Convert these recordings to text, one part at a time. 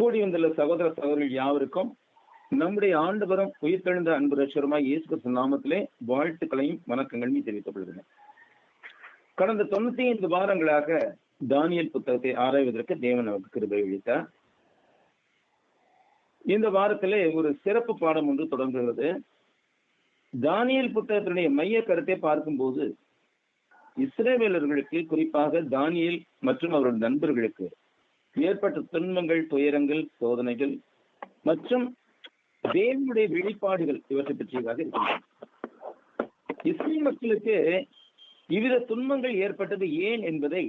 கூடி வந்துள்ள சகோதர சகோதரிகள் யாவருக்கும் நம்முடைய ஆண்டவரும் உயிர்த்தெழுந்த அன்பு ரட்சகருமாய் இயேசு கிறிஸ்து நாமத்திலே வாழ்த்துக்களையும் வணக்கங்களையும் தெரிவித்துக் கொள்கிறேன். கடந்த 95 வாரங்களாக தானியேல் புத்தகத்தை ஆராய்வதற்கு தேவன் நமக்கு கிருபை அளித்தார். இந்த வாரத்திலே ஒரு சிறப்பு பாடம் ஒன்று தொடங்குகிறது. தானியேல் புத்தகத்தினுடைய மைய கருத்தை பார்க்கும்போது இஸ்ரவேலர்களுக்கு, குறிப்பாக தானியேல் மற்றும் அவருடைய நண்பர்களுக்கு ஏற்பட்ட துன்பங்கள், துயரங்கள், சோதனைகள் மற்றும் தேவனுடைய வெளிப்பாடுகள் இவற்றை பற்றியதாக இருக்கின்றன. இஸ்ரேல் மக்களுக்கு இவ்வித துன்பங்கள் ஏற்பட்டது ஏன் என்பதை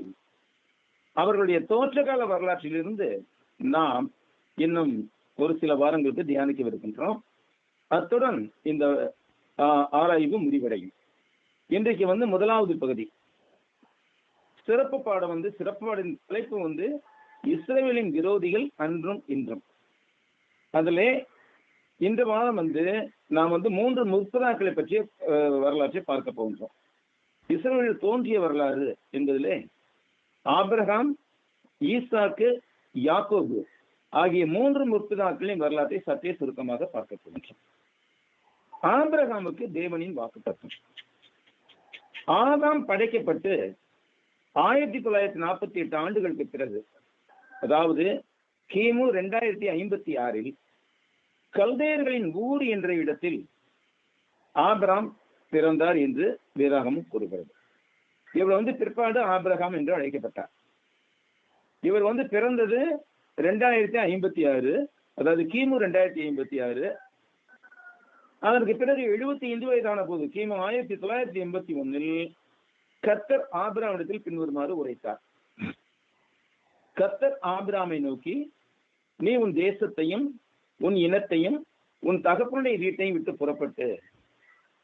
அவர்களுடைய தோற்றகால வரலாற்றிலிருந்து நாம் இன்னும் ஒரு சில வாரங்களுக்கு தியானிக்கவிருக்கின்றோம். அத்துடன் இந்த ஆராய்வு முடிவடையும். இன்றைக்கு முதலாவது பகுதி சிறப்பு பாடம் சிறப்பு பாடின் தலைப்பு இஸ்ரவேலின் விரோதிகள் அன்றும் இன்றும். அதிலே இந்த வாரம் நாம் 3 முற்பதாக்களை பற்றிய வரலாற்றை பார்க்க போகின்றோம். இஸ்ரவேல் தோன்றிய வரலாறு என்பதிலே ஆபிரகாம், ஈசாக்கு, யாக்கோபு ஆகிய 3 முற்பதாக்களின் வரலாற்றை சற்றே சுருக்கமாக பார்க்க போகின்றோம். ஆபிரகாமுக்கு தேவனின் வாக்குத்தத்தம். ஆதாம் படைக்கப்பட்டு 1948 ஆண்டுகளுக்கு பிறகு, அதாவது கிமு 2056 கல்தேயர்களின் ஊர் என்ற இடத்தில் ஆபிரகாம் பிறந்தார் என்று வேதாகமம் கூறுகிறது. இவர் பிற்பாடு ஆபிரகாம் என்று அழைக்கப்பட்டார். இவர் பிறந்தது 2056, அதாவது கிமு 2056. அதற்கு பிறகு 75 வயதான போது கிமு 1981 கர்த்தர் ஆபிரகாமிடத்தில் பின்வருமாறு உரைத்தார். கர்த்தர் ஆபிரகாமை நோக்கி, நீ உன் தேசத்தையும் உன் இனத்தையும் உன் தகப்பனுடைய வீட்டையும் விட்டு புறப்பட்டு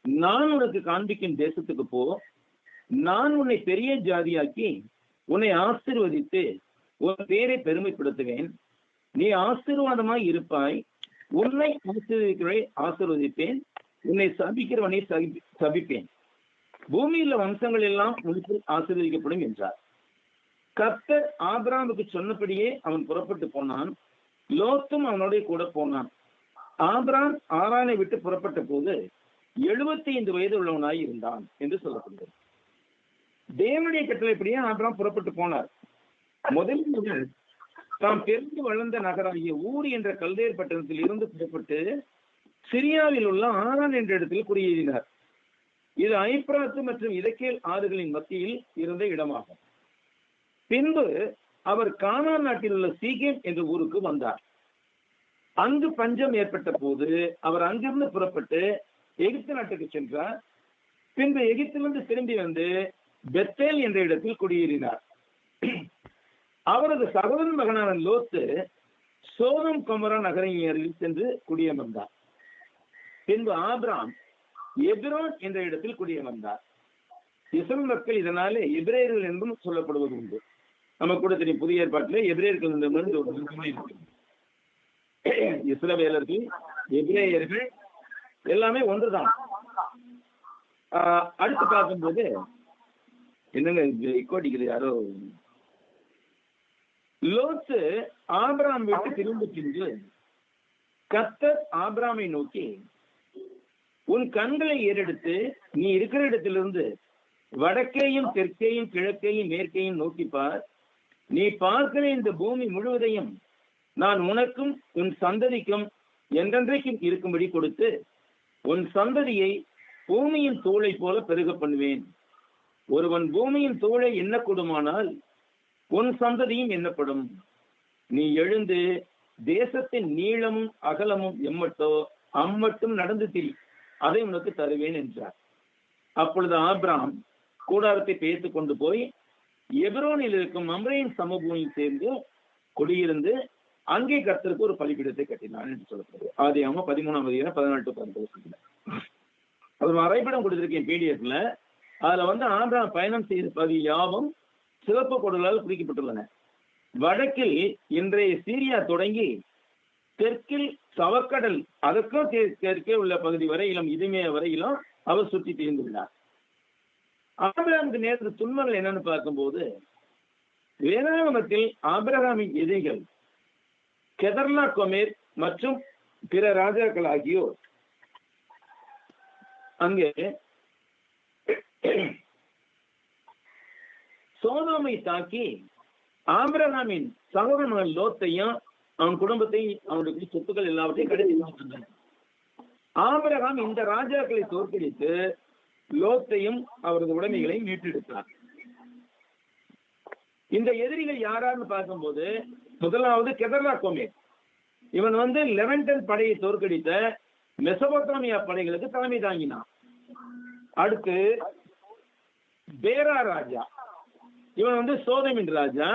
நான் உனக்கு காண்பிக்கும் தேசத்துக்கு போ. நான் உன்னை பெரிய ஜாதியாக்கி உன்னை ஆசீர்வதித்து உன் பேரை பெருமைப்படுத்துவேன். நீ ஆசீர்வாதமாய் இருப்பாய். உன்னை ஆசீர்வதிக்கிறவனை ஆசீர்வதிப்பேன், உன்னை சபிக்கிறவனை சபிப்பேன். பூமியில் வம்சங்கள் எல்லாம் உனக்கு ஆசீர்வதிக்கப்படும் என்றார். கர்த்தர் ஆபிரகாமுக்கு சொன்னபடியே அவன் புறப்பட்டு போனான். லோத்தும் அவனோட கூட போனான். ஆபிரகாம் ஆரானை விட்டு புறப்பட்ட போது 75 வயது உள்ளவனாய் இருந்தான் என்று சொல்லப்படுகிறது. தேவனுடைய கட்டளைப்படியே ஆபிரகாம் புறப்பட்டு போனார். முதலில் தாம் பிறந்து வளர்ந்த நகராகிய ஊர் என்ற கல்தேயர் பட்டணத்தில் இருந்து புறப்பட்டு சிரியாவில் உள்ள ஆரான் என்ற இடத்தில் குடியேறினார். இது ஐப்ராத்து மற்றும் இதக்கேல் ஆறுகளின் மத்தியில் இருந்த இடமாகும். பின்பு அவர் கானான் நாட்டில் உள்ள சீகேம் என்ற ஊருக்கு வந்தார். அங்கு பஞ்சம் ஏற்பட்ட போது அவர் அங்கிருந்து புறப்பட்டு எகிப்து நாட்டுக்கு சென்றார். பின்பு எகிப்திலிருந்து திரும்பி பெத்தேல் என்ற இடத்தில் குடியேறினார். அவரது சகோதரன் மகனான லோத்து சோதம் கொமரா நகரின் அருகில் சென்று குடியமர்ந்தார். பின்பு ஆபிரகாம் எபிரோன் என்ற இடத்தில் குடியமர்ந்தார். இஸ்ரவேல் மக்கள் இதனாலே எபிரேயர்கள் என்றும் சொல்லப்படுவது உண்டு. நமக்கு கூட தெரியும், புதிய ஏற்பாட்டிலே எபிரேயர்கள் இருக்கு. இஸ்ரவேலர்கள், எபிரேயர்கள் எல்லாமே ஒன்றுதான். அடுத்து பார்க்கும்போது என்னங்க இக்கோட்டிக்குது யாரோ. லோத்து ஆபிரகாம் விட்டு திரும்ப சென்று கர்த்தர் ஆபிரகாமை நோக்கி, உன் கண்களை ஏறெடுத்து நீ இருக்கிற இடத்திலிருந்து வடக்கேயும் தெற்கேயும் கிழக்கேயும் மேற்கேயும் நோக்கிப்பார். நீ பார்க்கிற இந்த பூமி முழுவதையும் நான் உனக்கும் உன் சந்ததிக்கும் என்றென்றைக்கும் இருக்கும்படி கொடுத்து உன் சந்ததியை பூமியின் தூளை போல பெருக பண்ணுவேன். ஒருவன் பூமியின் தூளை எண்ணக்கூடுமானால் உன் சந்ததியும் எண்ணப்படும். நீ எழுந்து தேசத்தின் நீளமும் அகலமும் எம்மட்டோ அம்மட்டும் நடந்து திரி, அதை உனக்கு தருவேன் என்றார். அப்பொழுது ஆபிரகாம் கூடாரத்தை பெயர்த்து கொண்டு போய் எபிரோனில் இருக்கும் மம்ரேயின் சமபூமியில் சேர்ந்து குடியிருந்து அங்கே கர்த்தருக்கு ஒரு பலிபீடத்தை கட்டினான் என்று சொல்லப்படுது. ஆதியாகமம் 13:14-15. ஒரு வரைபடம் கொடுத்திருக்கேன் PDF-ல. அதுல ஆபிரகாம் பயணம் செய்த பகுதி யாவும் சிவப்பு கோடுகளால் குறிக்கப்பட்டுள்ளன. வடக்கில் இன்றைய சீரியா தொடங்கி தெற்கில் சவக்கடல், அதற்கும் தெற்கே உள்ள பகுதி வரையிலும் இதுமே வரையிலும் அவர் சுற்றி தீர்ந்துள்ளார். ஆபிரகாமுக்கு நேர்ந்த துன்பங்கள் என்னன்னு பார்க்கும்போது, வேதாகமத்தில் ஆபிரகாமின் எதிரிகள் கெதர்லா கோமேர் மற்றும் பிற ராஜாக்கள் ஆகியோர் அங்கே சோதோமை தாக்கி ஆபிரகாமின் சகோதரன் லோத்தையும் அவன் குடும்பத்தை, அவனுடைய சொத்துக்கள் எல்லாவற்றையும் கடத்தி. ஆபிரகாம் இந்த ராஜாக்களை தோற்கடித்து லோத்தையும் அவரது உடைமைகளையும் மீட்டெடுத்தார். இந்த எதிரிகள் யாரான்னு பார்க்கும்போது, முதலாவது கெதர்லா கோமேர். இவன் லெவன்டன் படையை தோற்கடித்த மெசபோத்தாமியா படைகளுக்கு தலைமை தாங்கினான். அடுத்து பேரா ராஜா, இவன் சோதமின் ராஜா.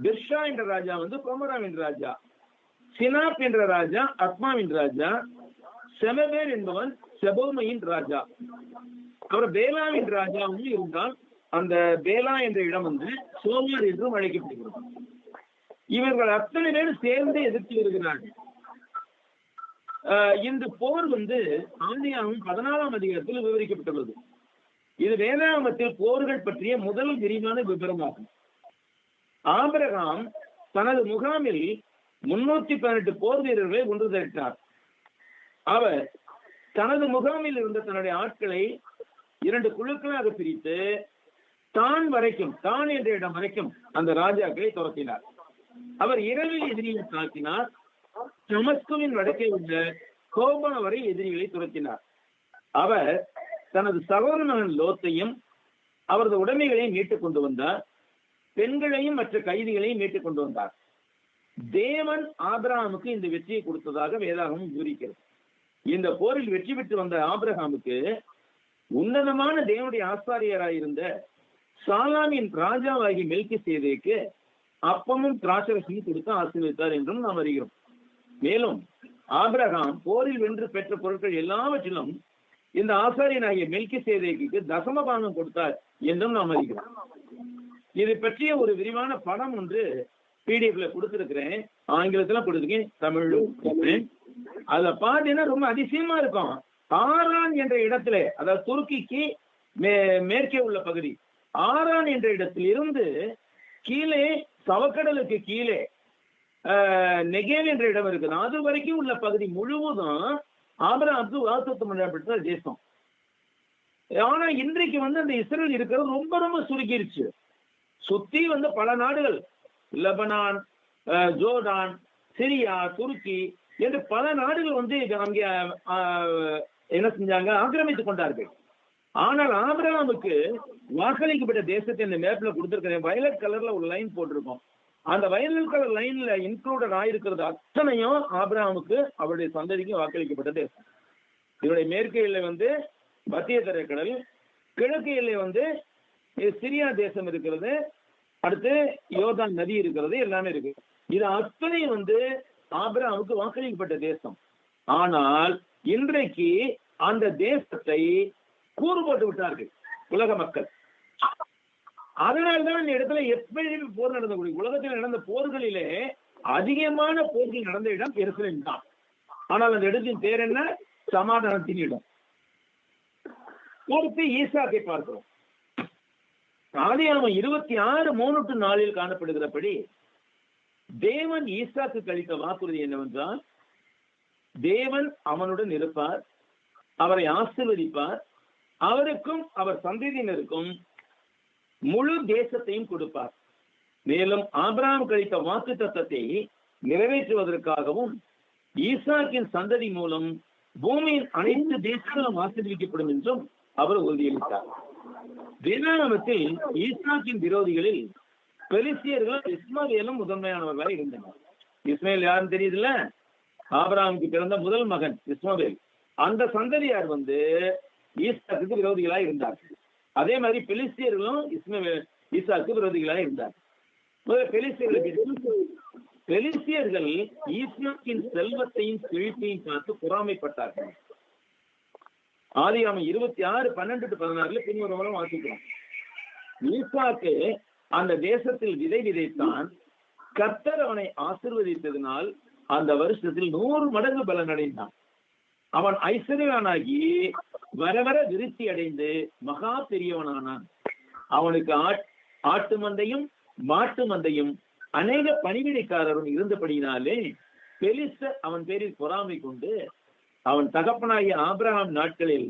பிர்ஷா என்ற ராஜா கொமராவின் ராஜா. சினாப் என்ற ராஜா அத்மாவின் ராஜா. செமவேர் என்பவன் செபோமையின் ராஜா. அப்புறம் பேலாவின் ராஜா இருந்தால் அந்த பேலா என்ற இடம் சோமார் என்றும் அழைக்கப்படுகிறது. இவர்கள் அத்தனை பேர் சேர்ந்து எதிர்த்து வருகிறார்கள். இந்த போர் ஆதியாகமம் 14ஆம் அதிகாரத்தில் விவரிக்கப்பட்டுள்ளது. இது வேதாகமத்தில் போர்கள் பற்றிய முதல் விரிவான விவரமாகும். ஆபிரகாம் தனது முகாமில் 318 போர் வீரர்களை ஒன்று திரட்டினார். அவர் தனது முகாமில் இருந்த தன்னுடைய ஆட்களை 2 குழுக்களாக பிரித்து தான் என்ற இடம் வரைக்கும் அந்த ராஜாக்களை துரத்தினார். அவர் இரவில் எதிரியை தாக்கினார். தமஸ்குவின் வடக்கே உள்ள கோபா வரை எதிரிகளை துரத்தினார். அவர் தனது சகோதரன் லோத்தையும் அவரது உடைமைகளையும் மீட்டுக் கொண்டு வந்தார். பெண்களையும் மற்ற கைதிகளையும் மீட்டுக் கொண்டு வந்தார். தேவன் ஆபிரகாமுக்கு இந்த வெற்றியை கொடுத்ததாக வேதாகமம் விவரிக்கிறது. இந்த போரில் வெற்றி பெற்று வந்த ஆபிரகாமுக்கு உன்னதமான தேவனுடைய ஆசாரியராயிருந்த சாலாமின் ராஜாவாகி மெல்கிசேதேக்கு அப்பமும் திராட்சரசமும் கொடுத்து ஆசீர்வதித்தார் என்றும் நாம் அறிகிறோம். மேலும் ஆபிரகாம் போரில் வென்று பெற்ற பொருட்கள் எல்லாவற்றிலும் இந்த ஆசாரியனாகிய மெல்கிசேதேக்கு தசமபாகம் கொடுத்தார் என்றும் நாம் அறிகிறோம். இது பற்றிய ஒரு விரிவான படம் ஒன்று பிடிஎஃப்ல கொடுத்திருக்கிறேன். ஆங்கிலத்துல கொடுத்துருக்கேன், தமிழும் கொடுக்கிறேன். அதுல பாத்தீங்கன்னா ரொம்ப அதிசயமா இருக்கும். ஆரான் என்ற இடத்துல, அதாவது துருக்கிக்கு மேற்கே உள்ள பகுதி, ஆரான் என்ற இடத்தில் இருந்து கீழே சவக்கடலுக்கு கீழே நெகேவ் என்ற இடம் இருக்குது. அது வரைக்கும் உள்ள பகுதி முழுவதும் ஆபிரகாமுக்கு வாக்குத்தத்தம் பண்ணப்பட்ட தேசம். ஆனா இன்றைக்கு அந்த இஸ்ரேல் இருக்கிறது ரொம்ப ரொம்ப சுருக்கிருச்சு. சுத்தி பல நாடுகள், லெபனான், ஜோர்டான், சிரியா, துருக்கி என்று பல நாடுகள் அங்கே என்ன செஞ்சாங்க, ஆக்கிரமித்துக் கொண்டார்கள். ஆனால் ஆபிரகாமுக்கு வாக்களிக்கப்பட்ட தேசத்தை இந்த மேப்ல கொடுத்திருக்கிறேன். வயலட் கலர்ல ஒரு லைன் போட்டிருக்கோம். அந்த வயலட் கலர் லைன்ல இன்க்ளூடட் ஆயிருக்கிறது அத்தனையும் ஆபிரகாமுக்கு அவருடைய சந்ததிக்கும் வாக்களிக்கப்பட்ட தேசம். இதனுடைய மேற்கு எல்லை மத்திய தரைக்கடல், கிழக்கு எல்லை சிரியா தேசம் இருக்கிறது, அடுத்து யோர்தான் நதி இருக்கிறது, எல்லாமே இருக்கு. இது அத்தனை ஆபிரகாமுக்கு வாக்களிக்கப்பட்ட தேசம். ஆனால் இன்றைக்கு அந்த தேசத்தை கூறு போட்டு விட்டார்கள் உலக மக்கள். அதனால்தான் இந்த இடத்துல எப்பொழுதுமே போர் நடந்தக்கூடிய, உலகத்தில் நடந்த போர்களிலே அதிகமான போர்கள் நடந்த இடம் எருசலேம் தான். ஆனால் அந்த இடத்தின் பேர் என்ன? சமாதானத்தின் இடம். பொறுத்து ஈசாக்கை பார்க்கிறோம். ஆதியாகமம் 26:3-4 காணப்படுகிறபடி தேவன் ஈசாக்கு அளித்த வாக்குறுதி என்னவென்றால், தேவன் அவனுடன் இருப்பார், அவரை ஆசீர்வதிப்பார், அவருக்கும் அவர் சந்ததியினருக்கும் முழு தேசத்தையும் கொடுப்பார். மேலும் ஆபிரகாம் அளித்த வாக்குத்தத்தத்தை நிறைவேற்றுவதற்காகவும் ஈசாக்கின் சந்ததி மூலம் பூமியின் அனைத்து தேசங்களும் ஆசீர்வதிக்கப்படும் என்றும் அவர் உறுதியளித்தார். வேதாகமத்தில் ஈசாக்கின் விரோதிகளில் பெலிஸ்தியர்களும் இஸ்மவேலும் முதன்மையானவர்களாக இருந்தனர். இஸ்மவேல் யாருன்னு தெரியுதுல்ல? ஆபிரகாமுக்கு பிறந்த முதல் மகன் இஸ்மவேல். அந்த சந்ததியார் ஈசாக்கு விரோதிகளாக இருந்தார்கள். அதே மாதிரி பெலிஸ்தியர்களும் ஈசாக்கு விரோதிகளாக இருந்தார். பெலிஸ்தியர்கள் ஈசாக்கின் செல்வத்தையும் செழிப்பையும் பார்த்து பொறாமைப்பட்டார்கள். ஆதியாகமம் 26:12-16 பின்வரும் வாசிக்கிறோம். ஈசாக்கு அந்த தேசத்தில் விதை விதைத்தான். கர்த்தர் அவனை ஆசீர்வதித்ததினால் அந்த வருஷத்தில் 100 மடங்கு பலன் அடைந்தான். அவன் ஐஸ்வர்யவானாகி வர வர விருத்தி அடைந்து மகா பெரியவனானான். அவனுக்கு ஆட்டு மந்தையும் மாட்டு மந்தையும் அநேக பணிவிடைக்காரரும் இருந்தபடியினாலே பெலிஸ்தர் அவன் பேரில் பொறாமை கொண்டு அவன் தகப்பனாகிய ஆபிரகாம் நாட்களில்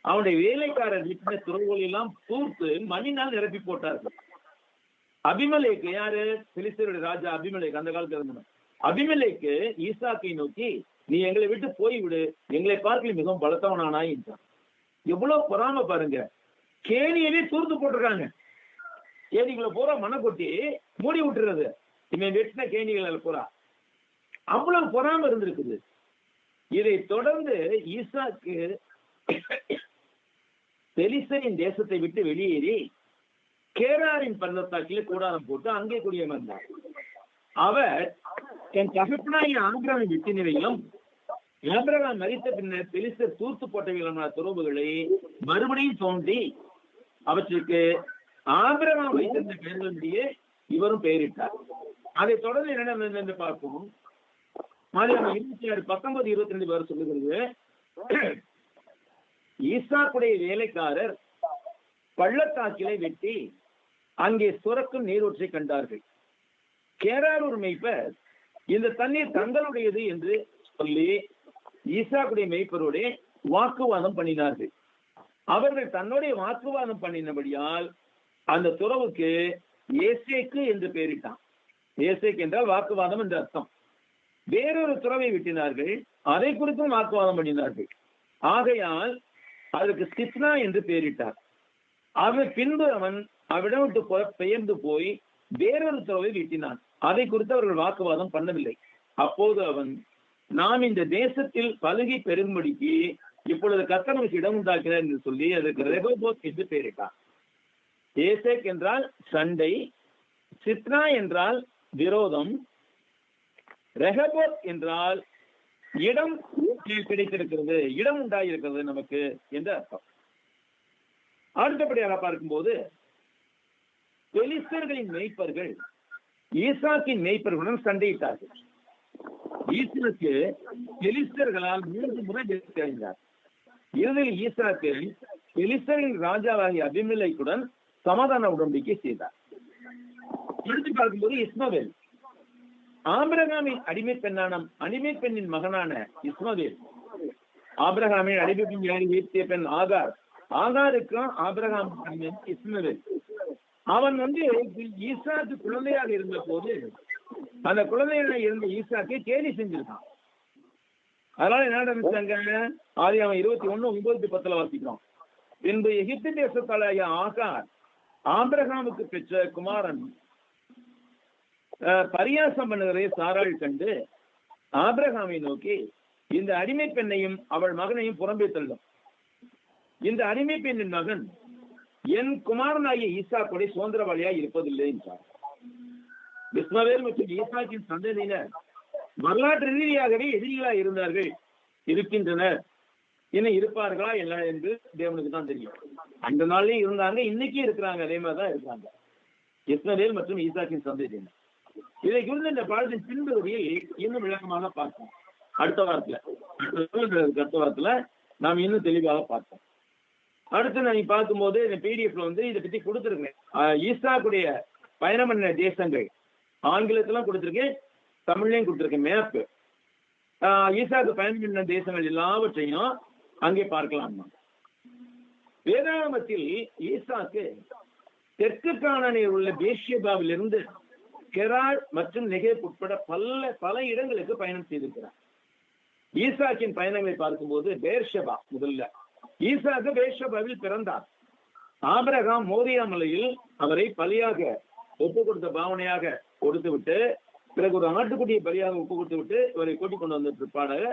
அவனுடைய வேலைக்காரர் வீட்டின துறவுகள் எல்லாம் தூர்த்து மண்ணினால் நிரப்பி போட்டார்கள். அபிமெலேக்கு யாரு? பெலிஸ்தருடைய ராஜா அபிமெலேக்கு, அந்த காலத்துல இருந்தவன். அபிமெலேக்கு ஈசாக்கை நோக்கி, நீ எங்களை விட்டு போய்விடு, எங்களை பார்க்கல மிகவும் பலத்தவனானாய் என்றான். எவ்வளவு பொறாம பாருங்க. கேணியவே தூர்த்து போட்டிருக்காங்க. கேணிகளை பூரா மண்ணை கொட்டி மூடி விட்டுறது, இவன் வெட்டின கேணிகள் பூரா. அவ்வளவு பொறாம இருந்திருக்குது. இதை தொடர்ந்து ஈசாக்கு பெலிஸ்தரின் தேசத்தை விட்டு வெளியேறி கேராரின் பள்ளத்தாக்கிலே கூடாரம் போட்டு அங்கே குடியமர்ந்தார். அவர் என் தகப்பனாகிய ஆபிரகாமின் விட்டினவைகளும் ஆபிரகாம் மரித்த பின்னர் பெலிஸ்தர் தூர்த்து போட்டவைகளான துறவுகளை மறுபடியும் தோன்றி அவற்றுக்கு ஆபிரகாம் வைத்திருந்த பெயர்களிடையே இவரும் பெயரிட்டார். அதை தொடர்ந்து என்ன நடந்தது என்று பார்ப்போம். 26, 19, 22 பேர் சொல்லுகிறது. ஈசாக்குடைய வேலைக்காரர் பள்ளத்தாக்கிலை வெட்டி அங்கே சுரக்கும் நீரூற்றை கண்டார்கள். கேராரூர் மேய்ப்பர் இந்த தண்ணீர் தங்களுடையது என்று சொல்லி ஈசாக்குடைய மேய்ப்பரோட வாக்குவாதம் பண்ணினார்கள். அவர்கள் தன்னுடைய வாக்குவாதம் பண்ணினபடியால் அந்த துறவுக்கு ஏசேக்கு என்று பெயரிட்டான். ஏசேக் என்றால் வாக்குவாதம் என்று அர்த்தம். வேறொரு துறவை விட்டினார்கள், அதை குறித்தும் வாக்குவாதம் பண்ணினார்கள். ஆகையால் அதற்கு சித்னா என்று பெயரிட்டார். அவன் பின்பு அவன் அவிடம் விட்டு பெயர்ந்து போய் வேறொரு துறவை வீட்டினான். அதை குறித்து அவர்கள் வாக்குவாதம் பண்ணவில்லை. அப்போது அவன், நாம் இந்த தேசத்தில் பலுகி பெரும்படிக்கு இப்பொழுது கர்த்தர் நமக்கு இடம் உண்டாக்கிறார் என்று சொல்லி அதற்கு ரெகோபோத் என்று பெயரிட்டான். ஏசேக் என்றால் சண்டை, சித்னா என்றால் விரோதம், ரெகபோத் என்றால் இடம் கிடைத்திருக்கிறது, இடம் உண்டாயிருக்கிறது நமக்கு என்று அர்த்தம். அடுத்தபடியாக பார்க்கும்போது பெலிஸ்தர்களின் மேய்ப்பர்கள் ஈசாக்கின் மேய்ப்பர்களுடன் சண்டையிட்டார்கள். ஈசாக்கு பெலிஸ்தர்களால் 3 முறை வெற்றி அடைந்தார். இறுதியில் ஈசாக்கு பெலிஸ்தரின் ராஜாவாகிய அபிமெலேக்குடன் சமாதான உடன்படிக்கை செய்தார். எடுத்து பார்க்கும்போது இஸ்மவேல் ஆபிரகாமின் அடிமை பெண்ணின் மகனான இஸ்மவேல். ஆபிரகாமின் அடிமை பெண் வீழ்த்திய பெண் ஆகார். ஆகாருக்கும் ஆபிரகாம் இஸ்மவேல். அவன் ஈசாக்கு குழந்தையாக இருந்த போது அந்த குழந்தையாக இருந்த ஈசாக்கை கேலி செஞ்சிருக்கான். அதனால என்ன நடந்துச்சாங்க? ஆதியாகமம் 21:9-10 வாசிக்கிறோம். பின்பு எகிப்து தேசத்தாளாகிய ஆகார் ஆபிரகாமுக்கு பெற்ற குமாரன் பரியாசம் பண்ணுகிறதை சாராள் கண்டு ஆபிரகாமை நோக்கி, இந்த அடிமை பெண்ணையும் அவள் மகனையும் புறம்பே தள்ளும். இந்த அடிமை பெண்ணின் மகன் என் குமாரனாகிய ஈசாக்குடைய சுதந்திரவாளியாய் இருப்பதில்லை என்றார். இஸ்மவேல் மற்றும் ஈசாக்கின் சந்ததியினர் வரலாற்று ரீதியாகவே எதிரிகளாய் இருந்தார்கள், இருக்கின்றனர், இன்னும் இருப்பார்களா என்ன என்று தேவனுக்கு தான் தெரியும். அந்த நாள்லயும் இருந்தாங்க, இன்னைக்கு இருக்கிறாங்க, அதே மாதிரிதான் இருக்கிறாங்க இஸ்மவேல் மற்றும் ஈசாக்கின் சந்ததியினர். இதை குறித்து இந்த பாடத்தின் பின்பகுதியில் இன்னும் விளக்கமாக பார்ப்போம். அடுத்த வாரத்துல நாம் இன்னும் தெளிவாக பார்ப்போம். அடுத்து நான் பார்க்கும்போது இந்த பிடிஎஃப்ல இதை பத்தி கொடுத்துருக்கேன். ஈசாக்குடைய பயணம் பண்ண தேசங்கள் ஆங்கிலத்திலும் கொடுத்துருக்கேன், தமிழ்லையும் கொடுத்துருக்கேன் மேப். ஈசாக்கு பயணம் பண்ண தேசங்கள் எல்லாவற்றையும் அங்கே பார்க்கலாம். வேதாகமத்தில் ஈசாக்கு தெற்கு கானானில் உள்ள பேர்ஷேபாவில் இருந்து கெரார் மற்றும் நெகேப் உட்பட பல இடங்களுக்கு பயணம் செய்திருக்கிறார். ஈசாக்கின் பயணங்களை பார்க்கும்போது பேர்ஷெபா முதல்ல. ஈசாக்கு பேர்ஷெபாவில் பிறந்தார். ஆபிரகாம் மோரியா மலையில் அவரை பலியாக ஒப்பு கொடுத்த பாவனையாக கொடுத்து விட்டு, பிறகு ஒரு ஆட்டுக்குட்டியை பலியாக ஒப்பு கொடுத்து விட்டு இவரை கூட்டிக் கொண்டு வந்த பிற்பாடாக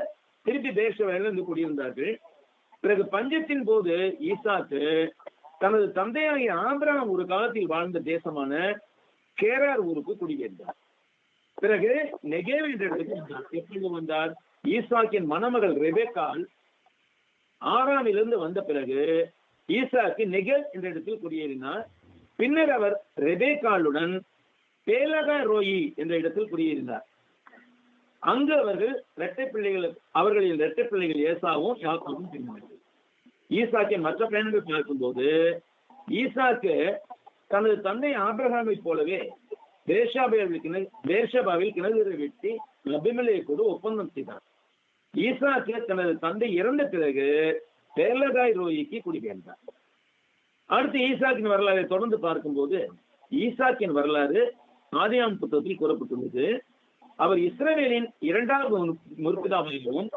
திருப்பி பேர்ஷெபாவில் இருந்து குடியிருந்தார்கள். பிறகு பஞ்சத்தின் போது ஈசாக்கு தனது தந்தையாகிய ஆபிரகாம் ஒரு காலத்தில் வாழ்ந்த தேசமான கேரார் ஊருக்கு குடியேறினார். பிறகு நெகேவ் என்ற இடத்துக்கு வந்தார். எப்பொழுது வந்தார்? ஈசாக்கின் மணமகள் ரெபேக்கால் ஆராமிலிருந்து வந்த பிறகு ஈசாக்கு நெகேவ் என்ற இடத்தில் குடியேறினார். பின்னர் அவர் ரெபேக்காலுடன் பேலகா ரோயி என்ற இடத்தில் குடியேறினார். அங்கு அவர்களின் இரட்டை பிள்ளைகள் ஏசாவும் யாக்கோபும் பிறந்தார்கள். ஈசாக்கின் மற்ற பயணங்கள் பார்க்கும்போது ஈசாக்கு தனது தந்தை ஆபிரகாமை போலவே பேர்ஷபாவில் கிணறு வெட்டி அபிமெலேக்கோடு ஒப்பந்தம் செய்தார். ஈசாக்கு தனது தந்தை இறந்த பிறகு பேர்லகாய் ரோயிக்கு குடிபெயர்ந்தார். அடுத்து ஈசாக்கின் வரலாறை தொடர்ந்து பார்க்கும்போது ஈசாக்கின் வரலாறு ஆதியாகமம் புத்தகத்தில் கூறப்பட்டுள்ளது. அவர் இஸ்ரவேலின் இரண்டாவது முற்பிதாவாகவும்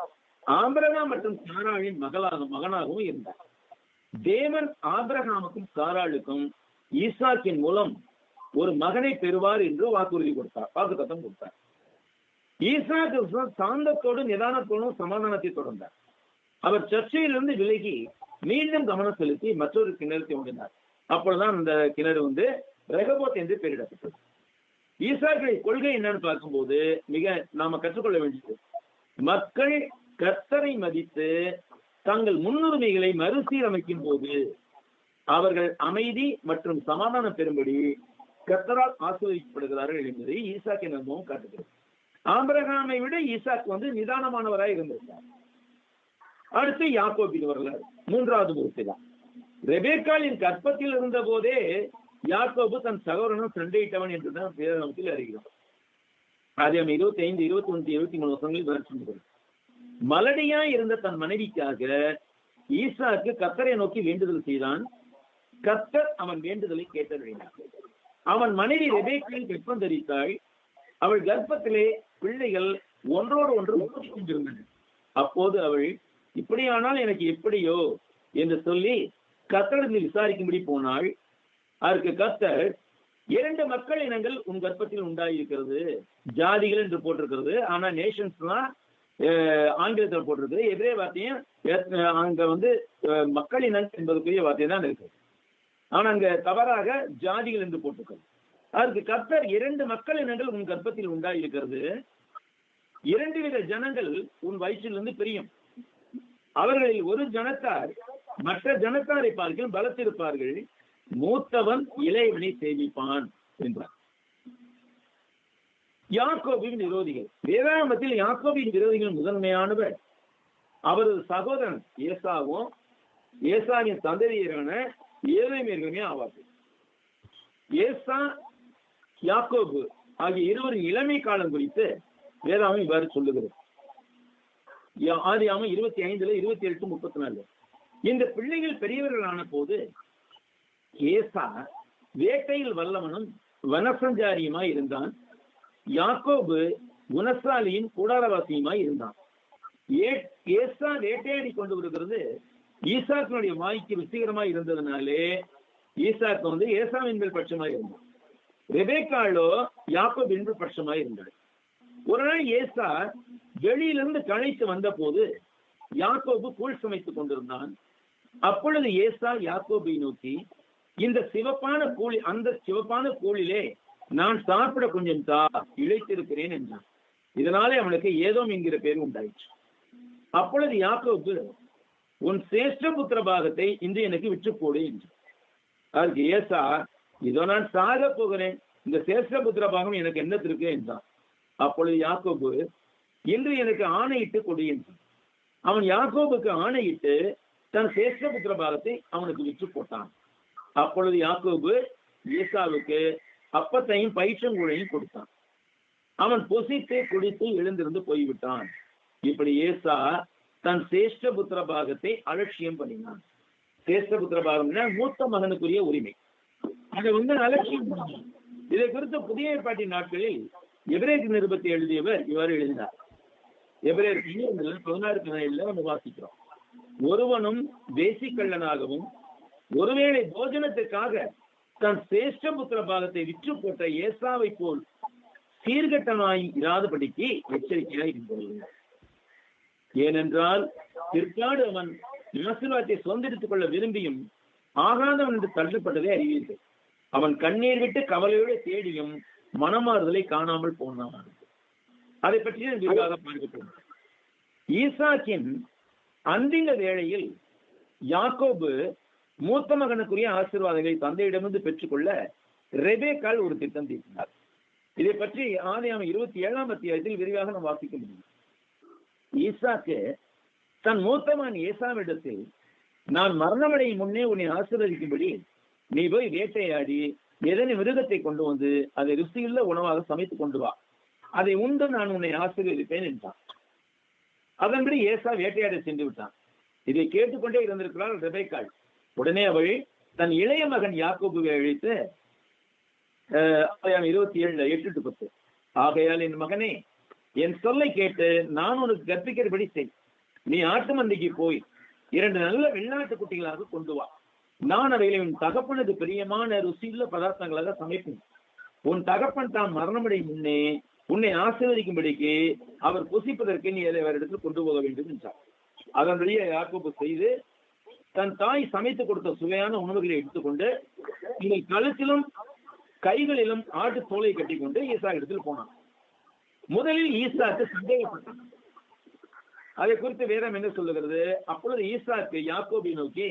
ஆபிரகாம் மற்றும் சாராளின் மகனாகவும் இருந்தார். தேவன் ஆபிரகாமுக்கும் சாராளுக்கும் ஈசாக்கின் மூலம் ஒரு மகனை பெறுவார் என்று வாக்குத்தத்தம் கொடுத்தார். ஈசாக்கு சாந்தத்தோடு நிதானத்தோடும் சமாதானத்தை தொடர்ந்தார். அவர் சர்ச்சையிலிருந்து விலகி மீண்டும் கவனம் செலுத்தி மற்றொரு கிணறு தோண்டினார். அப்பொழுதுதான் அந்த கிணறு ரெகபோத் என்று பெயரிடப்பட்டது. ஈசாக்கின் கொள்கை என்னன்னு பார்க்கும்போது மிக நாம கற்றுக்கொள்ள வேண்டியது, மக்கள் கர்த்தரை மதித்து தங்கள் முன்னுரிமைகளை மறுசீரமைக்கும் போது அவர்கள் அமைதி மற்றும் சமாதானம் பெறும்படி கர்த்தரால் ஆசீர்வதிக்கப்படுகிறார்கள் என்பதை ஈசாக்கின் அனுபவம் காட்டுகிறது. ஆபிரகாமை விட ஈசாக்கு நிதானமானவராய் இருந்திருந்தார். அடுத்து யாக்கோபின் வரலாறு மூன்றாவது முறைதான். ரெபேக்காலின் கற்பத்தில் இருந்த போதே யாக்கோபு தன் சகோதரனும் சண்டையிட்டவன் என்றுதான் வேதாகமத்தில் அறிகிறோம். ஆதியாகமம் 25, 21, 23 வசனங்களில் வருகின்றது. மலடியாய் இருந்த தன் மனைவிக்காக ஈசாக்கு கர்த்தரை நோக்கி வேண்டுதல் செய்தான். கர்த்தர் அவன் வேண்டுதலை கேட்டறினார். அவன் மனைவி ரெபேக்கால் கர்ப்பம் தரித்தாள். அவள் கர்ப்பத்திலே பிள்ளைகள் ஒன்றோடு ஒன்று கொண்டிருந்தன. அப்போது அவள், இப்படியானால் எனக்கு எப்படியோ என்று சொல்லி கர்த்தரிடத்தில் விசாரிக்கும்படி போனாள். அதற்கு கர்த்தர், 2 மக்கள் இனங்கள் உன் கர்ப்பத்தில் உண்டாயிருக்கிறது. ஜாதிகள் என்று போட்டிருக்கிறது, ஆனா நேஷன்ஸ்லாம் ஆங்கிலத்தில் போட்டிருக்கு. எதிரே வார்த்தையும் அங்க மக்கள் இனம் என்பதற்குரிய வார்த்தை தான் இருக்கு. ஆனா அங்க தவறாக ஜாதிகள் என்று போட்டிருக்கிறது. அதற்கு கர்த்தர், 2 மக்கள் இனங்கள் உன் கர்ப்பத்தில் உண்டாயிருக்கிறது. 2 வித ஜனங்கள் உன் வயிற்றிலிருந்து பிரியும். அவர்களில் ஒரு ஜனத்தார் மற்ற ஜனத்தாரை பார்க்க பலத்திருப்பார்கள். மூத்தவன் இளையவனை சேவிப்பான் என்றார். யாக்கோபின் விரோதிகள். வேதாகமத்தில் யாக்கோபின் விரோதிகள் முதன்மையானவர் அவரது சகோதரன் ஏசாவும் ஏசாவின் சந்ததியரான ஏதோமியர்களுமே ஆவார்கள். ஏசா, யாக்கோபு ஆகிய இருவரின் இளமை காலம் குறித்து வேதாகமம் இவ்வாறு சொல்லுகிறது. ஆதியாகமம் 25, 27, 34. இந்த பிள்ளைகள் பெரியவர்களான போது ஏசா வேட்டையில் வல்லவனும் வனசஞ்சாரியுமாய் இருந்தான். யாக்கோபு குணசாலியின் கூடாரவாசியுமாய் இருந்தான். ஏசா வேட்டையாடி கொண்டு வருகிறது ஈசாக்கினுடைய வாய்க்கு ருசிகரமாய் இருந்ததுனாலே ஈசாக்கு ஏசாவின் மேல் பட்சமாய் இருந்தான். ரெபேக்காளோ யாக்கோபின் மேல் பட்சமாய் இருந்தாள். ஒரு நாள் ஏசா வெளியிலிருந்து களைத்து வந்த போது யாக்கோபு கூழ் சமைத்துக் கொண்டிருந்தான். அப்பொழுது ஏசா யாக்கோபை நோக்கி, இந்த அந்த சிவப்பான கூழிலே நான் சாப்பிட கொஞ்சம் இழைத்திருக்கிறேன் என்றான். இதனாலே அவனுக்கு ஏதோம் என்கிற பேர் உண்டாயிற்று. அப்பொழுது யாக்கோபு, உன் சேஷ்ட புத்திர பாகத்தை இன்று எனக்கு விற்று போடு என்றான். அதுக்கு ஏசா, இதோ நான் சாக போகிறேன், இந்த சேஷ்ட புத்திர பாகம் எனக்கு என்னத்திற்கு என்றான். அப்பொழுது யாக்கோபு, இன்று எனக்கு ஆணையிட்டு கொடு என்றான். அவன் யாக்கோபுக்கு ஆணையிட்டு தன் சேஷ்ட புத்திர பாகத்தை அவனுக்கு விற்று போட்டான். அப்பொழுது யாக்கோபு ஏசாவுக்கு அப்பத்தையும் பயிற்றங்கூழையும் கொடுத்தான். அவன் பொசித்து குடித்து எழுந்திருந்து போய்விட்டான். இப்படி ஏசா தன் சேஷ்ட புத்திர பாகத்தை அலட்சியம் பண்ணினான். சேஷ்ட புத்திர பாகம்னா மூத்த மகனுக்குரிய உரிமை. அதை அலட்சியம் பண்ணினான். இதை குறித்து புதிய ஏற்பாட்டின் நாட்களில் எபிரேயர் நிருபத்தை எழுதியவர் இவ்வாறு எழுதினார். எபிரேயர் 16 நம்ம வாசிக்கிறோம். ஒருவனும் வேசிக்கள்ளனாகவும் ஒருவேளை போஜனத்துக்காக தன் சேஷ்ட புத்திர பாகத்தை விற்று போட்ட ஏசாவை போல் சீர்கட்டனாய் இராதபடிக்கு எச்சரிக்கையாய் இருந்தது. ஏனென்றால் பிற்காடு அவன் ஆசீர்வாதத்தை சுதந்திரித்துக் கொள்ள விரும்பியும் ஆகாதவன் என்று தள்ளப்பட்டதை அறிவீர்கள். அவன் கண்ணீர் விட்டு கவலையோடு தேடியும் மனமாறுதலை காணாமல் போனான். அதை பற்றி விரிவாக பார்க்கப்படும். ஈசாக்கின் அந்திங்க வேளையில் யாக்கோபு மூத்த மகனுக்குரிய ஆசீர்வாதங்களை தந்தையிடமிருந்து பெற்றுக்கொள்ள ரெபேக்காள் ஒரு திட்டம் தீட்டினார். இதை பற்றி ஆதியாகமம் 27ஆம் அத்தியாயத்தில் விரிவாக நாம் வாசிக்க முடியும். ஈசாக்கு தன் மூத்த மகன் ஏசாவிடத்தில், நான் மரணமடையும் முன்னே உன்னை ஆசீர்வதிக்கும்படி நீ போய் வேட்டையாடி எதனை மிருகத்தை கொண்டு வந்து அதை ருசியுள்ள உணவாக சமைத்து கொண்டு வா, அதை உண்டு நான் உன்னை ஆசீர்வதிப்பேன் என்றான். அதன்படி ஏசா வேட்டையாட சென்று விட்டான். இதை கேட்டுக்கொண்டே இருந்திருக்கிறாள் ரெபெக்காள். உடனே அவள் தன் இளைய மகன் யாக்கோபுவை அழைத்து 27:8-10, ஆகையால் என் மகனே, என் சொல்லை கேட்டு நான் உனக்கு கற்பிக்கிறபடி செய். நீ ஆட்டு மந்தைக்கு போய் 2 நல்ல வெள்ளாட்டு குட்டிகளாக கொண்டு வா. நான் அவைகளை உன் தகப்பனுக்கு பிரியமான ருசியுள்ள பதார்த்தங்களாக சமைப்பேன். உன் தகப்பன் தாம் மரணமடையும் முன்னே உன்னை ஆசீர்வதிக்கும்படிக்கு அவர் புசிப்பதற்கு நீ அதை அவரிடத்தில் கொண்டு போக வேண்டும் என்றார். அதன்படியே யாக்கோபு செய்து தன் தாய் சமைத்து கொடுத்த சுவையான உணவுகளை எடுத்துக்கொண்டு இதை கழுத்திலும் கைகளிலும் ஆட்டு தோலை கட்டிக்கொண்டு ஈசா இடத்தில் போனான். முதலில் ஈசாக்கு சந்தேகப்பட்டான். அதை குறித்து வேதம் என்ன சொல்லுகிறது? அப்பொழுது ஈசாக்கு யாக்கோபை நோக்கி,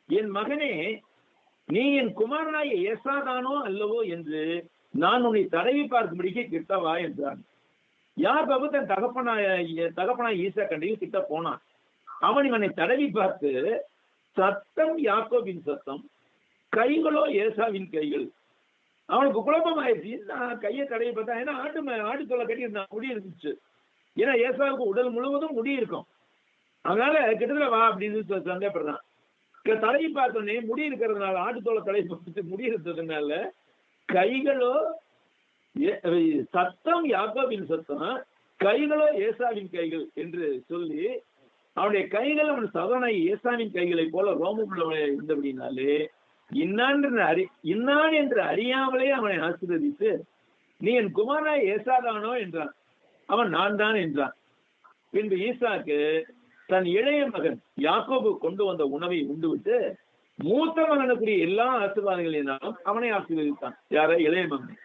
என் மகனே, நீ என் குமாரனாய ஏசாதானோ அல்லவோ என்று நான் உன்னை தடவி பார்க்கும்படிக்கு கிட்டவா என்றான். யாக்கோபு தன் தகப்பனாய் ஈசா கண்டையில் கிட்ட போனான். அவன் இவனை தடவி பார்த்து, சத்தம் யாக்கோபின் சத்தம், கைகளோ ஏசாவின் கைகள். அவனுக்கு குழப்பம் ஆயிடுச்சு. நான் கையை தடவி பார்த்தா, ஏன்னா ஆட்டு தொலை கட்டி இருந்தான், முடி இருந்துச்சு. ஏன்னா ஏசாவுக்கு உடல் முழுவதும் முடி இருக்கும். அதனால கிட்டத்தட்ட வா அப்படின்னு சந்தேகப்படுறான். தடவி பார்த்தோன்னே முடி இருக்கிறதுனால, ஆட்டுத்தோலை தடவி பார்த்து முடி இருக்கிறதுனால, கைகளோ சத்தம் யாக்கோபின் சத்தம், கைகளோ ஏசாவின் கைகள் என்று சொல்லி, அவனுடைய கைகள் அவன் சகோதரனாய் ஏசாவின் கைகளை போல ரோமமுள்ள இருந்தபடினாலே இன்னான் என்று அறியாமலே அவனை ஆசீர்வதித்து, நீ என் குமாரனாய் ஏசாதானோ என்றான். அவன் நான் தான் என்றான். பின்பு ஈசாக்கு தன் இளைய மகன் யாக்கோபு கொண்டு வந்த உணவை உண்டுவிட்டு மூத்த மகனுக்குரிய எல்லா ஆசீர்வாதங்களினாலும் அவனை ஆசீர்வதித்தான். யார? இளைய மகன்.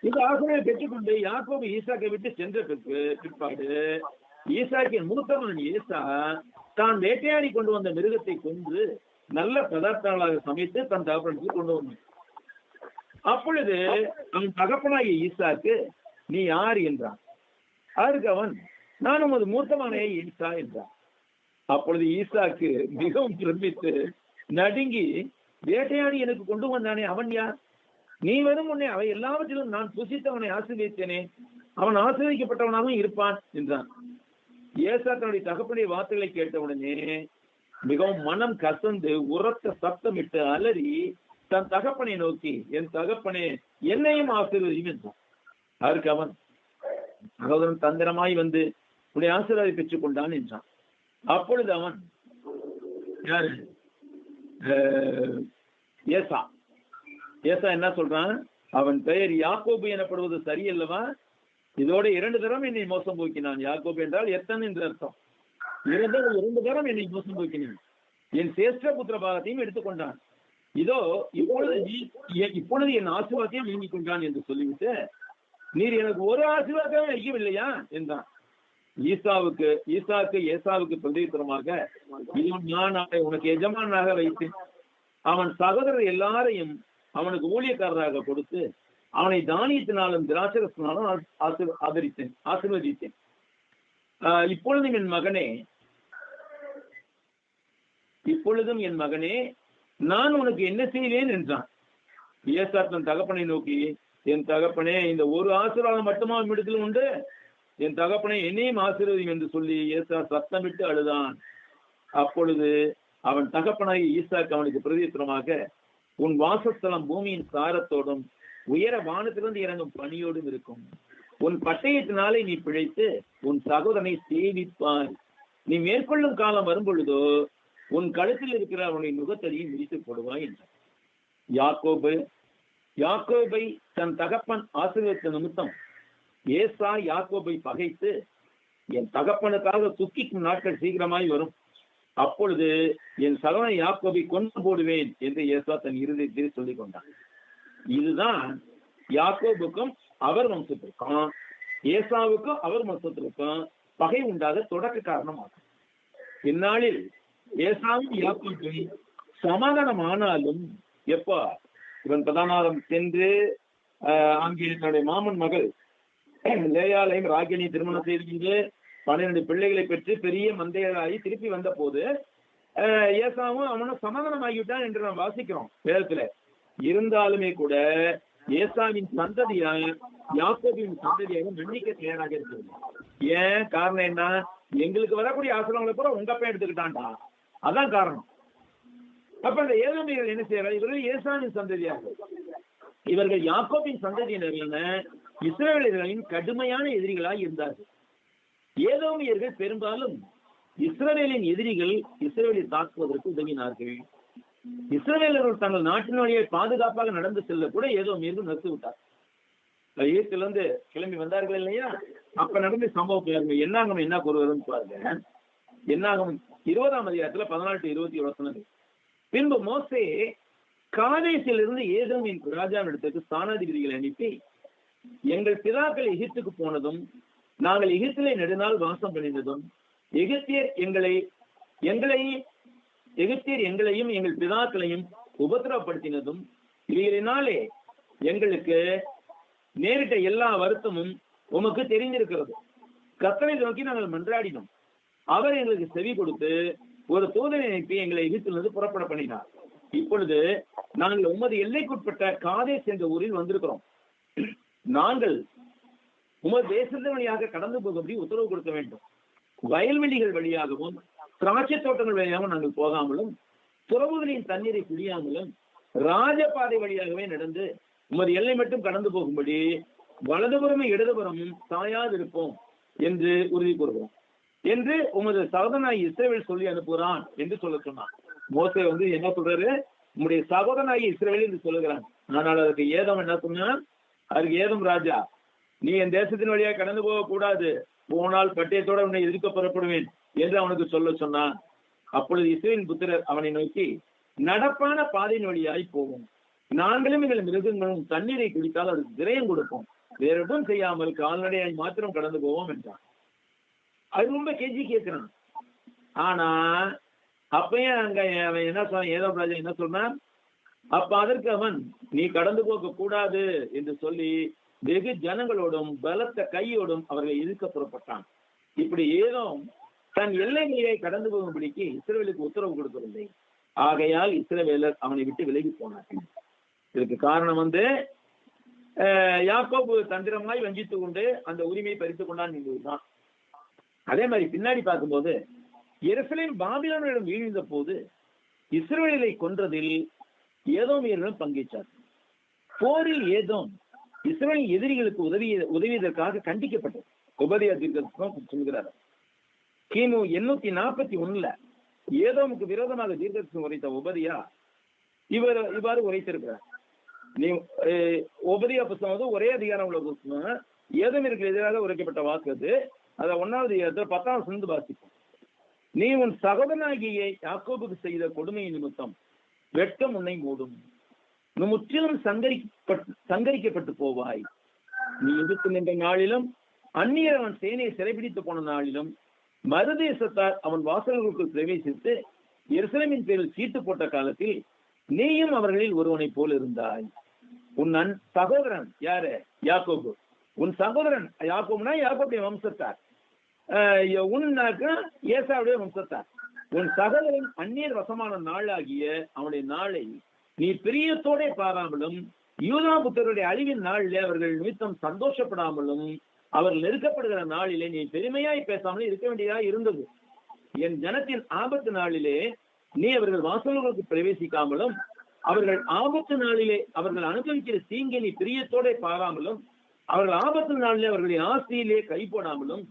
இந்த ஆசீர்வாதத்தை பெற்றுக்கொண்டு யாக்கோபு ஈசாக்கை விட்டு சென்ற பிற்பாடு ஈசாக்கின் மூத்த மகன் ஏசா தான் வேட்டையாடி கொண்டு வந்த மிருகத்தை கொன்று நல்ல பதார்த்தங்களாக சமைத்து தன் தகப்பனுக்கு கொண்டு வந்தான். அப்பொழுது அவன் தகப்பனாகிய ஈசாக்கு, நீ யார் என்றான். அதற்கு அவன், நான் உமது மூத்த மகனே ஈசா என்றான். அப்பொழுது ஈசாக்கு மிகவும் பிரமித்து நடுங்கி, வேட்டையாடி எனக்கு கொண்டு வந்தானே அவன் யார்? நீ வரும் முன்னே அவை எல்லாவற்றிலும் நான் புசித்தவனை ஆசீர்வதித்தேனே, அவன் ஆசீர்வதிக்கப்பட்டவனாகவும் இருப்பான் என்றான். ஏசா தன்னுடைய தகப்பனுடைய வார்த்தைகளை கேட்டவுடனே மிகவும் மனம் கசந்து உரத்த சத்தமிட்டு அலறி தன் தகப்பனை நோக்கி, என் தகப்பனே, என்னையும் ஆசீர்வதியும் என்றான். அதற்கு அவன், சகோதரன் தந்திரமாய் வந்து உடைய ஆசீர்வாதத்தை பெற்றுக் கொண்டான் என்றான். அப்பொழுது அவன், யாரு? ஏசா என்ன சொல்றான்? அவன் பெயர் யாக்கோபு எனப்படுவது சரியல்லவா? இதோட 2 தரம் என்னை மோசம் போக்கினான். யாக்கோபு என்றால் எத்தன் என்று அர்த்தம். 2 தரம் என்னை மோசம் போக்கினான். என் சேஷ்ட புத்திர பாகத்தையும் எடுத்துக்கொண்டான். இதோ இப்பொழுது என் ஆசீர்வாதத்தையும் நீங்கிக் கொண்டான் என்று சொல்லிவிட்டு, நீர் எனக்கு ஒரு ஆசீர்வாதமே வைக்கவில்லையா என்றான். ஈசாக்கு ஏசாவுக்கு பிரதியுத்தரமாக, நான் அவனை உனக்கு எஜமானாக வைத்தேன். அவன் சகோதரர் எல்லாரையும் அவனுக்கு ஊழியக்காரராக கொடுத்து அவனை தானியத்தினாலும் திராட்சரசனாலும் ஆசீர்வதித்தேன். இப்பொழுதும் என் மகனே நான் உனக்கு என்ன செய்வேன் என்றான். ஏசா தன் தகப்பனை நோக்கி, என் தகப்பனே, இந்த ஒரு ஆசீர்வாதம் மட்டுமா இடத்தில் உண்டு? என் தகப்பனை என்னையும் ஆசீர்வதியும் என்று சொல்லி ஏசா சத்தமிட்டு அழுதான். அப்பொழுது அவன் தகப்பனாகி ஈசாக்கு அவனுக்கு பிரதியுத்தரமாக, உன் வாசஸ்தலம் பூமியின் சாரத்தோடும் உயர வானத்திலிருந்து இறங்கும் பனியோடும் இருக்கும். உன் பட்டயத்தினாலே நீ பிழைத்து உன் சகோதரனை சேவிப்பாய். நீ மேற்கொள்ளும் காலம் வரும் பொழுதோ உன் கழுத்தில் இருக்கிற அவனுடைய நுகத்தடியை விரித்து போடுவாய் என்றார். யாக்கோபை தன் தகப்பன் ஆசீர்வதித்த நிமித்தம் ஏசா யாக்கோபை பகைத்து, என் தகப்பனுக்காக துக்கிக்கும் நாட்கள் சீக்கிரமாய் வரும், அப்பொழுது என் சகோதரன் யாக்கோபை கொண்டு போடுவேன் என்று ஏசா தன் இருதயத்தில் சொல்லிக் கொண்டான். இதுதான் யாக்கோபுக்கும் அவர் வம்சத்திற்கும் ஏசாவுக்கும் அவர் வம்சத்திற்கும் பகை உண்டாக தொடக்க காரணமாகும். இந்நாளில் ஏசாவும் யாக்கோபும் சமாதானம் ஆனாலும், எப்போ இவன் பிரதானாரம் சென்று அங்கே என்னுடைய மாமன் மகள் லேயாலையும் ராகினியை திருமணம் செய்து 12 பிள்ளைகளை பெற்று பெரிய மந்தையராகி திருப்பி வந்த போது ஏசாவும் அவனும் சமாதானம் ஆகிவிட்டான் என்று நாம் வாசிக்கிறோம் வேதத்துல. இருந்தாலுமே கூட ஏசாவின் சந்ததியாக யாக்கோபின் சந்ததியாக மன்னிக்க தயாராக இருக்கிறது. ஏன் காரணம் என்ன? எங்களுக்கு வரக்கூடிய ஆசிரமங்களை பூரா உங்க அப்பா எடுத்துக்கிட்டான்டா, அதான் காரணம். அப்ப அந்த ஏதோமியர்கள் என்ன செய்யறாங்க? இவர்கள் ஏசாவின் சந்ததியாக, இவர்கள் யாக்கோபின் சந்ததியினரான இஸ்ரவேலர்களின் கடுமையான எதிரிகளாய் இருந்தார்கள். ஏதோமியர்கள் பெரும்பாலும் இஸ்ரவேலின் எதிரிகள் இஸ்ரவேலை தாக்குவதற்கு உதவினார்கள். இஸ்ரவேலர்கள் தங்கள் நாட்டின் வழியை பாதுகாப்பாக நடந்து செல்ல கூட ஏதோமியர்கள் நிறுத்தி விட்டார். ஈர்த்திலிருந்து கிளம்பி வந்தார்கள் இல்லையா? அப்ப நடந்த சம்பவம் என்னாகும் என்ன கூறுவதுன்னு பாருங்க. என்னாகும் 20ஆம் அதிகாரத்துல 14-20 வசனங்கள். பின்பு மோசே காதேசிலிருந்து ஏதோமின் ராஜாவிடத்துக்கு ஸ்தானாதிபதிகளை அனுப்பி, எங்கள் பிதாக்கள் எகிப்துக்கு போனதும் நாங்கள் எகிப்திலே நெடுநாள் வாசம் பண்ணினதும் எகிப்தியர் எங்களையும் எங்கள் பிதாக்களையும் உபத்திரவப்படுத்தினதும் இவைகளினாலே எங்களுக்கு நேரிட்ட எல்லா வருத்தமும் உமக்கு தெரிந்திருக்கிறது. கர்த்தரை நோக்கி நாங்கள் மன்றாடினோம். அவர் எங்களுக்கு செவி கொடுத்து ஒரு தூதனை அனுப்பி எங்களை எகிப்திலிருந்து புறப்பட பண்ணினார். இப்பொழுது நாங்கள் உமது எல்லைக்குட்பட்ட காதேஸ் என்ற ஊரில் வந்திருக்கிறோம். நாங்கள் உமது தேசத்தின் வழியாக கடந்து போகும்படி உத்தரவு கொடுக்க வேண்டும். வயல்வெளிகள் வழியாகவும் திராட்சை தோட்டங்கள் வழியாகவும் நாங்கள் போகாமலும் துறவுகளின் தண்ணீரை குடியாமலும் ராஜபாதை வழியாகவே நடந்து உமது எல்லை மட்டும் கடந்து போகும்படி வலதுபுறமும் இடதுபுறமும் சாயாதிருப்போம் என்று உறுதி கூறுகிறோம் என்று உமது சகோதரனாய் இஸ்ரவேல் சொல்லி அனுப்புகிறான் என்று சொல்ல சொன்னான். மோசே என்ன சொல்றாரு? உம்முடைய சகோதரனாய் இஸ்ரவேல் என்று சொல்லுகிறான். ஆனால் அதுக்கு ஏதோம் என்ன சொன்னான்? அதுக்கு ஏதோம் ராஜா, நீ என் தேசத்தின் வழியாக கடந்து போக கூடாது, போனால் பட்டயத்தோட உன்னை எதிர்க்க புறப்படுவேன் என்று அவனுக்கு சொல்ல சொன்னான். அப்பொழுது இஸ்ரவேலின் புத்திரர் அவனை நோக்கி, நடப்பான பாதையின் வழியாய் போவோம், நாங்களும் எங்கள் மிருகங்களும் தண்ணீரை குடித்தால் அதுக்கு திரயம் கொடுப்போம், வேறொன்றும் செய்யாமல் கால்நடையாய் மாத்திரம் கடந்து போவோம் என்றான். அது ரொம்ப கெஞ்சி கேட்கிறான். ஆனா அப்பயும் அங்க அவன் என்ன சொன்னான்? ஏதோ ராஜா என்ன சொன்னான்? அப்ப அதற்கு அவன், நீ கடந்து போக கூடாது என்று சொல்லி வெகு ஜனங்களோடும் பலத்த கையோடும் அவர்களை எதிர்க்க புறப்பட்டான். இப்படி ஏதோ தன் எல்லைகளை கடந்து போகும்படிக்கு இஸ்ரவேலுக்கு உத்தரவு கொடுக்கவில்லை. ஆகையால் இஸ்ரவேலர் அவனை விட்டு விலகி போனார்கள். இதுக்கு காரணம் யாக்கோபு தந்திரமாய் வஞ்சித்து கொண்டு அந்த உரிமையை பறித்துக் கொண்டான் என்பதுதான். அதே மாதிரி பின்னாடி பார்க்கும்போது எருசலேம் பாபிலோனிடம் வீழ்ந்த போது இஸ்ரவேலை கொன்றதில் ஏதோமியர்களும் பங்கேற்றார். போரில் ஏதோம் இஸ்ரவேலின் எதிரிகளுக்கு உதவியதற்காக கண்டிக்கப்பட்டது. உபதியா தீர்க்கதரிசனம் சொல்கிறார். கிமு 841 ஏதோமுக்கு விரோதமாக தீர்க்கதரிசனம் உரைத்த உபதியா இவ்வாறு உரைத்திருக்கிறார். நீ உபதியா புத்தகம் ஒரே அதிகாரம் உள்ள புத்தகம். ஏதோமிற்கு எதிராக உரைக்கப்பட்ட வாக்கு அது. அதை 1வது அதிகாரத்தில் 10ஆம் வசனம் வாசிப்போம். நீ உன் சகோதரனாகிய யாக்கோபுக்கு செய்த கொடுமை நிமித்தம் வெட்கம் உன்னை மூடும், நீ முற்றிலும் சங்கரிக்கப்பட்டு போவாய். நீ எதிர்த்து நின்ற நாளிலும் அந்நியர் அவன் சேனையை சிறைபிடித்து போன நாளிலும் மறுதேசத்தார் அவன் வாசல்களுக்குள் பிரவேசித்து எருசலேமின் பேரில் சீட்டு போட்ட காலத்தில் நீயும் அவர்களில் ஒருவனை போல் இருந்தாய். உன் சகோதரன் யாரு? யாக்கோபு. உன் சகோதரன் யாக்கோபுனா யாக்கோபுடைய வம்சத்தார், உன்னாக்கா ஏசாவுடைய வம்சத்தார். உன் சகோதரன் அந்நியர் வசமான நாளாகிய அவனுடைய நாளை நீ பிரியத்தோட பாராமலும் யூதா புத்தருடைய அழிவின் நாளிலே அவர்கள் நிமித்தம் சந்தோஷப்படாமலும் அவர்கள் நெருக்கப்படுகிற நாளிலே நீ பெருமையாய் பேசாமலும் இருக்க வேண்டியதாக இருந்தது. என் ஜனத்தின் ஆபத்து நாளிலே நீ அவர்கள் வாசல்களுக்கு பிரவேசிக்காமலும் அவர்கள் ஆபத்து நாளிலே அவர்கள் அனுபவிக்கிற தீங்கை நீ பிரியத்தோட பாராமலும் அவர்கள் ஆபத்து நாளிலே அவர்களுடைய ஆசையிலே கை போடாமலும்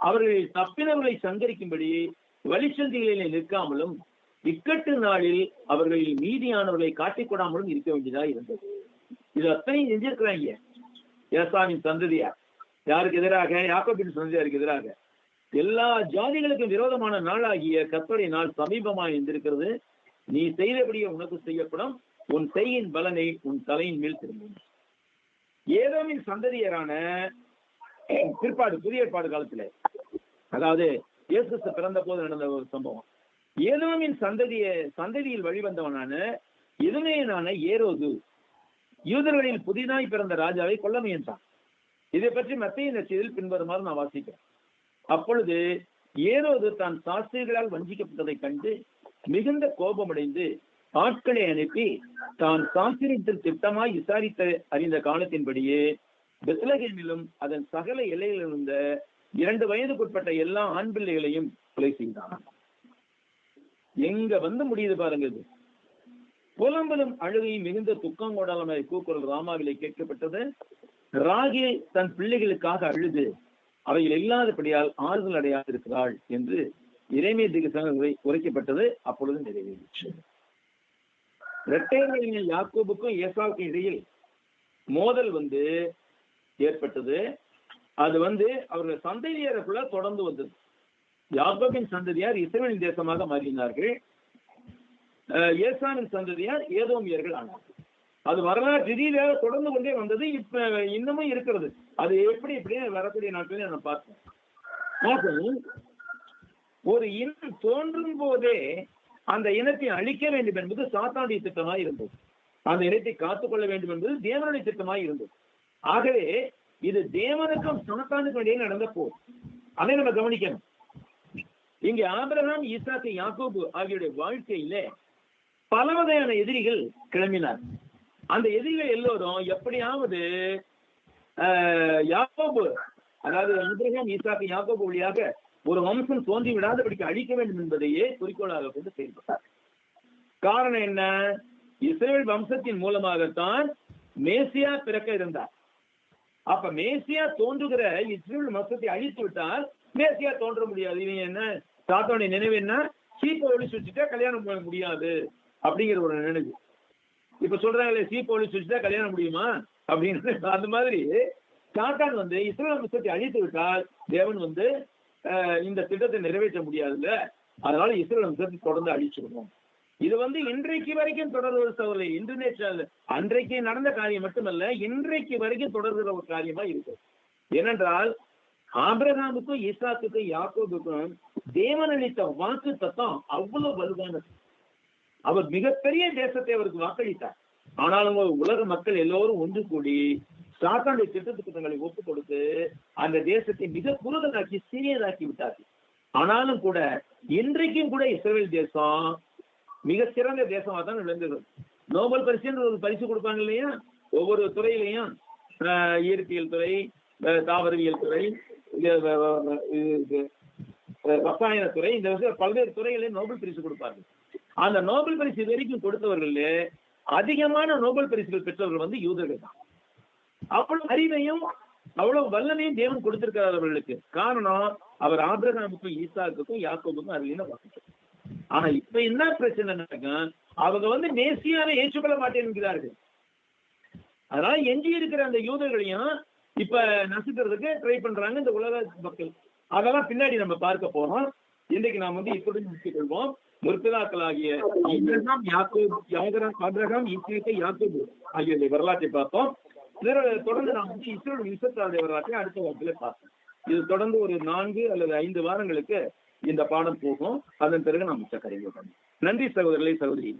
அவர்களில் தப்பினவர்களை சங்கரிக்கும்படி வழிச்சந்திகளிலே நிற்காமலும் இக்கட்டு நாளில் அவர்களில் மீதியானவர்களை காட்டிக்கொடாமலும் இருக்க வேண்டியதா இருந்தது. இது அத்தனையும் செஞ்சிருக்கிறாங்க ஏசாவின் சந்ததியார். யாருக்கு எதிராக? யாக்கோபின் சந்ததியாருக்கு எதிராக. எல்லா ஜாதிகளுக்கும் விரோதமான நாளாகிய கர்த்தருடைய நாள் சமீபமாக இருந்திருக்கிறது. நீ செய்தபடியே உனக்கு செய்யப்படும், உன் செய்யின் பலனை உன் தலையின் மேல் திரும்பும். ஏதோமின் சந்ததியரான பிற்பாடு புதிய ஏற்பாடு காலத்துல, அதாவது இயேசு பிறந்த போது நடந்த ஒரு சம்பவம். ஏதோமின் சந்ததியில் வழிவந்தவனான எதுமேயனான ஏரோது யூதர்களில் புதிதாய் பிறந்த ராஜாவை கொல்ல முயன்றான். இதை பற்றி மத்தேயு நற்செய்தியில் பின்வருமாறு நான் வாசிக்கிறேன். அப்பொழுது ஏரோது தான் சாஸ்திரிகளால் வஞ்சிக்கப்பட்டதை கண்டு மிகுந்த கோபமடைந்து ஆட்களை அனுப்பி தான் சாஸ்திரத்தில் திட்டமாய் விசாரித்த அறிந்த காலத்தின்படியே பெத்லகேமிலும் அதன் சகல எல்லையில் இருந்த 2 வயதுக்குட்பட்ட எல்லா ஆண் பிள்ளைகளையும் கொலை செய்தான். எங்க வந்து முடியுது பாருங்க. இது புலம்பலும் அழுகையும் மிகுந்த துக்கம் கோடாலமாய் கூக்குரல் ராமாவிலே கேட்கப்பட்டது. ராகேல் தன் பிள்ளைகளுக்காக அழுது அவைகள் இல்லாதபடியால் ஆறுதல் அடையாது இருக்கிறாள் என்று இறைமை தீர்க்கதரிசி உரைக்கப்பட்டது. அப்பொழுது நிறைவேறிற்று. இரட்டையர்களின் யாக்கோபுக்கும் ஏசாவுக்கும் இடையில் மோதல் ஏற்பட்டது. அது அவர்கள் சந்ததியாருக்குள்ள தொடர்ந்து வந்தது. யாக்கோபின் சந்ததியார் இஸ்ரவேலின் தேசமாக மாறினார்கள். ஏசாவின் சந்ததியார் ஏதோமியர்கள் ஆனார்கள். அது வரலாற்று ரீதியாக தொடர்ந்து கொண்டே வந்தது. இப்ப இன்னமும் இருக்கிறது. அது எப்படி வரக்கூடிய நாட்களில் நம்ம பார்த்தோம். ஒரு இனம் தோன்றும் போதே அந்த இனத்தை அழிக்க வேண்டும் என்பது சாத்தானுடைய திட்டமாய் இருந்தது. அந்த இனத்தை காத்துக்கொள்ள வேண்டும் என்பது தேவனுடைய திட்டமாய் இருந்தது. ஆகவே இது தேவனுக்கும் சாத்தானுக்கும் இடையே நடந்த போர். அதை நம்ம கவனிக்கணும். இங்கே ஆபிரகாம், ஈசாக்கு, யாக்கோபு ஆகியோருடைய வாழ்க்கையில பல வகையான எதிரிகள் கிளம்பினார். அந்த எதிரிகள் எல்லோரும் எப்படியாவது யாக்கோபு, அதாவது ஆபிரகாம், ஈசாக்கு, யாக்கோபு வழியாக ஒரு வம்சம் தோன்றி விடாதபடிக்கு அழிக்க வேண்டும் என்பதையே குறிக்கோளாக கொண்டு செயல்பட்டார். காரணம் என்ன? இஸ்ரவேல் வம்சத்தின் மூலமாகத்தான் மேசியா பிறக்க இருந்தார். அப்ப மேசியா தோன்றுகிற இஸ்ரவேல் வம்சத்தை அழித்து விட்டால் மேசியா தோன்ற முடியாது. இவங்க என்ன சாத்தானுடைய நினைவு என்ன? சீப்பை ஒழிச்சு வச்சுட்டா கல்யாணம் பண்ண முடியாது அப்படிங்கிற ஒரு நினைவு. இப்ப சொல்றாங்களே சீப்பை ஒழிச்சு வச்சுட்டா கல்யாணம் முடியுமா அப்படின்னு. அந்த மாதிரி சாத்தான் இஸ்ரவேல் வம்சத்தை அழித்து விட்டால் தேவன் இந்த திட்டத்தை நிறைவேற்ற முடியாதுல்ல. அதனால இஸ்ரவேல் வம்சத்தை தொடர்ந்து அழிச்சிருவோம். இது இன்றைக்கு வரைக்கும் தொடர்வது சகோதரி. இன்டர்நேஷனல் அன்றைக்கு நடந்த காரியம் மட்டுமல்ல, இன்றைக்கு வரைக்கும் தொடர்கிற ஒரு காரியமா இருக்கு. ஏனென்றால் ஆபிரகாமுக்கும், ஈசாக்குக்கும், யாக்கோபுக்கும் தேவன் அளித்த வாக்கு தத்தம் அவ்வளவு வலுவானது. அவர் மிகப்பெரிய தேசத்தை அவருக்கு வாக்களித்தார். ஆனாலும் உலக மக்கள் எல்லோரும் ஒன்று கூடி சாத்தானுடைய திட்டங்களை ஒப்புக் கொடுத்து அந்த தேசத்தை மிக குறுதலாக்கி சிறியதாக்கி விட்டார்கள். ஆனாலும் கூட இன்றைக்கும் கூட இஸ்ரவேல் தேசம் மிக சிறந்த தேசமாக தான் விளங்குகிறது. நோபல் பரிசு ஒரு பரிசு கொடுப்பாங்க இல்லையா? ஒவ்வொரு துறையிலையும், இயற்பியல் துறை, தாவரவியல் துறை, ரசாயன துறை, இந்த பல்வேறு துறைகளில் நோபல் பரிசு கொடுப்பார்கள். அந்த நோபல் பரிசு வரைக்கும் கொடுத்தவர்கள் அதிகமான நோபல் பரிசுகள் பெற்றவர்கள் யூதர்கள் தான். அவ்வளவு அறிவையும் அவ்வளவு வல்லமையும் தேவன் கொடுத்திருக்கிறார் அவர்களுக்கு. காரணம், அவர் ஆபிரகாமுக்கும், ஈசாக்குக்கும், யாக்கோபுக்கும் அருளின வாக்கு. ஆனா இப்ப என்ன பிரச்சனை நடக்கும்? அவங்க மேசியாவை ஏற்றுக்கொள்ள மாட்டேன் என்கிறார்கள். அதனால எஞ்சி இருக்கிற அந்த யூதர்களையும் இப்ப நசுக்கிறதுக்கு ட்ரை பண்றாங்க இந்த உலக மக்கள். அதெல்லாம் பின்னாடி நம்ம பார்க்க போறோம். இன்றைக்கு நாம் இப்படி முடித்துக் கொள்வோம். முற்பிதாக்களாகிய ஆபிரகாம், ஈசாக்கு, யாக்கோபு ஆகியோருடைய வரலாற்றை பார்த்தோம். தொடர்ந்து நாம் இஸ்ரவேல் வம்சத்தாருடைய வரலாற்றை அடுத்த வாரத்திலே பார்ப்போம். இது தொடர்ந்து ஒரு 4 அல்லது 5 வாரங்களுக்கு இந்த பாடம் போகும். அதன் பிறகு நாம் மிச்ச கரையை. நன்றி சகோதரர்களே, சகோதரி.